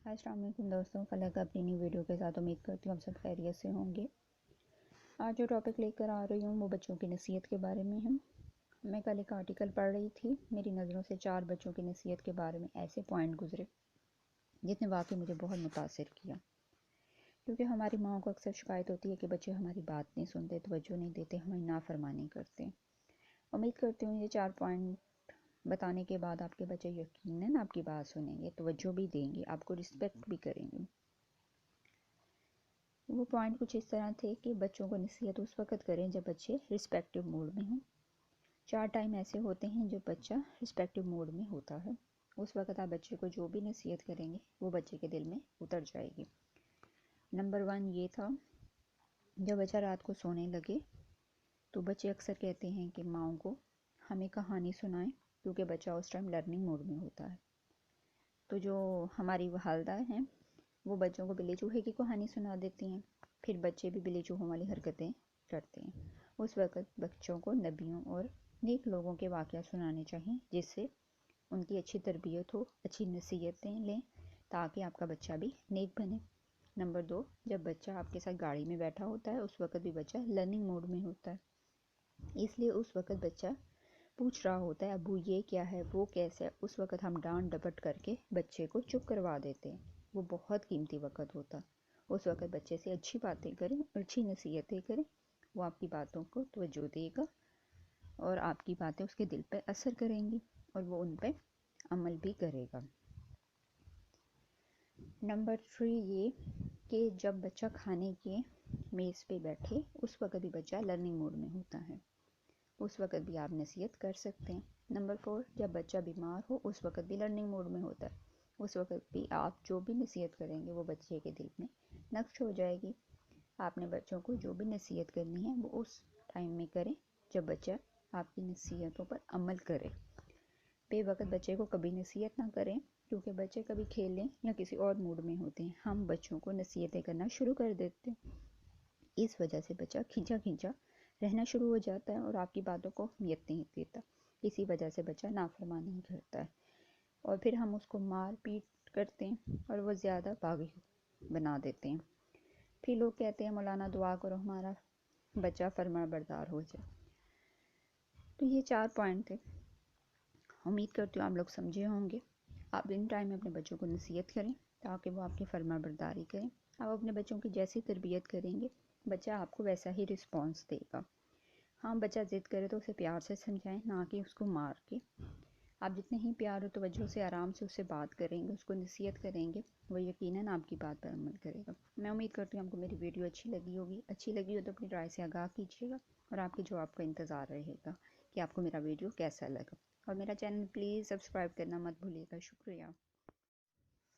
السلام علیکم دوستوں، فلک اپنی نئی ویڈیو کے ساتھ امید کرتی ہوں آپ سب خیریت سے ہوں گے۔ آج جو ٹاپک لے کر آ رہی ہوں وہ بچوں کی نصیحت کے بارے میں ہے۔ میں کل ایک آرٹیکل پڑھ رہی تھی، میری نظروں سے 4 بچوں کی نصیحت کے بارے میں ایسے پوائنٹ گزرے جس نے واقعی مجھے بہت متاثر کیا، کیونکہ ہماری ماؤں کو اکثر شکایت ہوتی ہے کہ بچے ہماری بات نہیں سنتے، توجہ نہیں دیتے، ہماری نافرمانی کرتے۔ امید کرتی ہوں یہ 4 پوائنٹ بتانے کے بعد آپ کے بچے یقیناً آپ کی بات سنیں گے، توجہ بھی دیں گے، آپ کو رسپیکٹ بھی کریں گے۔ وہ پوائنٹ کچھ اس طرح تھے کہ بچوں کو نصیحت اس وقت کریں جب بچے رسپیکٹو موڈ میں ہوں۔ 4 ٹائم ایسے ہوتے ہیں جو بچہ رسپیکٹو موڈ میں ہوتا ہے، اس وقت آپ بچے کو جو بھی نصیحت کریں گے وہ بچے کے دل میں اتر جائے گی۔ نمبر 1 یہ تھا، جب بچہ رات کو سونے لگے تو بچے اکثر کہتے ہیں کہ ماؤں کو ہمیں کہانی سنائیں، کیونکہ بچہ اس ٹائم لرننگ موڈ میں ہوتا ہے۔ تو جو ہماری والدہ ہیں وہ بچوں کو بلی چوہے کی کہانی سنا دیتی ہیں، پھر بچے بھی بلی چوہوں والی حرکتیں کرتے ہیں۔ اس وقت بچوں کو نبیوں اور نیک لوگوں کے واقعات سنانے چاہیے، جس سے ان کی اچھی تربیت ہو، اچھی نصیحتیں لیں تاکہ آپ کا بچہ بھی نیک بنے۔ نمبر 2، جب بچہ آپ کے ساتھ گاڑی میں بیٹھا ہوتا ہے اس وقت بھی بچہ لرننگ موڈ میں ہوتا ہے، اس لیے اس وقت بچہ پوچھ رہا ہوتا ہے ابو یہ کیا ہے، وہ کیسے ہے۔ اس وقت ہم ڈانٹ ڈپٹ کر کے بچے کو چپ کروا دیتے ہیں، وہ بہت قیمتی وقت ہوتا ہے۔ اس وقت بچے سے اچھی باتیں کریں، اچھی نصیحتیں کریں، وہ آپ کی باتوں کو توجہ دے گا اور آپ کی باتیں اس کے دل پہ اثر کریں گی اور وہ ان پہ عمل بھی کرے گا۔ نمبر 3 یہ کہ جب بچہ کھانے کے میز پہ بیٹھے اس وقت بھی بچہ لرننگ موڈ میں ہوتا ہے، اس وقت بھی آپ نصیحت کر سکتے ہیں۔ نمبر 4، جب بچہ بیمار ہو اس وقت بھی لرننگ موڈ میں ہوتا ہے، اس وقت بھی آپ جو بھی نصیحت کریں گے وہ بچے کے دل میں نقش ہو جائے گی۔ آپ نے بچوں کو جو بھی نصیحت کرنی ہے وہ اس ٹائم میں کریں جب بچہ آپ کی نصیحتوں پر عمل کرے۔ بے وقت بچے کو کبھی نصیحت نہ کریں، کیونکہ بچے کبھی کھیلیں یا کسی اور موڈ میں ہوتے ہیں، ہم بچوں کو نصیحتیں کرنا شروع کر دیتے ہیں، اس وجہ سے بچہ کھینچا رہنا شروع ہو جاتا ہے اور آپ کی باتوں کو اہمیت نہیں دیتا، اسی وجہ سے بچہ نافرمانی کرتا ہے اور پھر ہم اس کو مار پیٹ کرتے ہیں اور وہ زیادہ باغی بنا دیتے ہیں۔ پھر لوگ کہتے ہیں مولانا دعا کرو ہمارا بچہ فرما بردار ہو جائے۔ تو یہ 4 پوائنٹ تھے، امید کرتی ہوں آپ لوگ سمجھے ہوں گے۔ آپ ان ٹائم میں اپنے بچوں کو نصیحت کریں تاکہ وہ آپ کی فرما برداری کریں۔ آپ اپنے بچوں کی جیسی تربیت کریں گے بچہ آپ کو ویسا ہی رسپانس دے گا۔ ہاں بچہ ضد کرے تو اسے پیار سے سمجھائیں، نہ کہ اس کو مار کے۔ آپ جتنے ہی پیار و توجہ سے آرام سے اس سے بات کریں گے، اس کو نصیحت کریں گے، وہ یقیناً آپ کی بات پر عمل کرے گا۔ میں امید کرتی ہوں آپ کو میری ویڈیو اچھی لگی ہوگی، اچھی لگی ہو تو اپنی رائے سے آگاہ کیجیے گا اور آپ کے جواب کا انتظار رہے گا کہ آپ کو میرا ویڈیو کیسا لگا، اور میرا چینل پلیز سبسکرائب کرنا مت بھولیے گا۔ شکریہ۔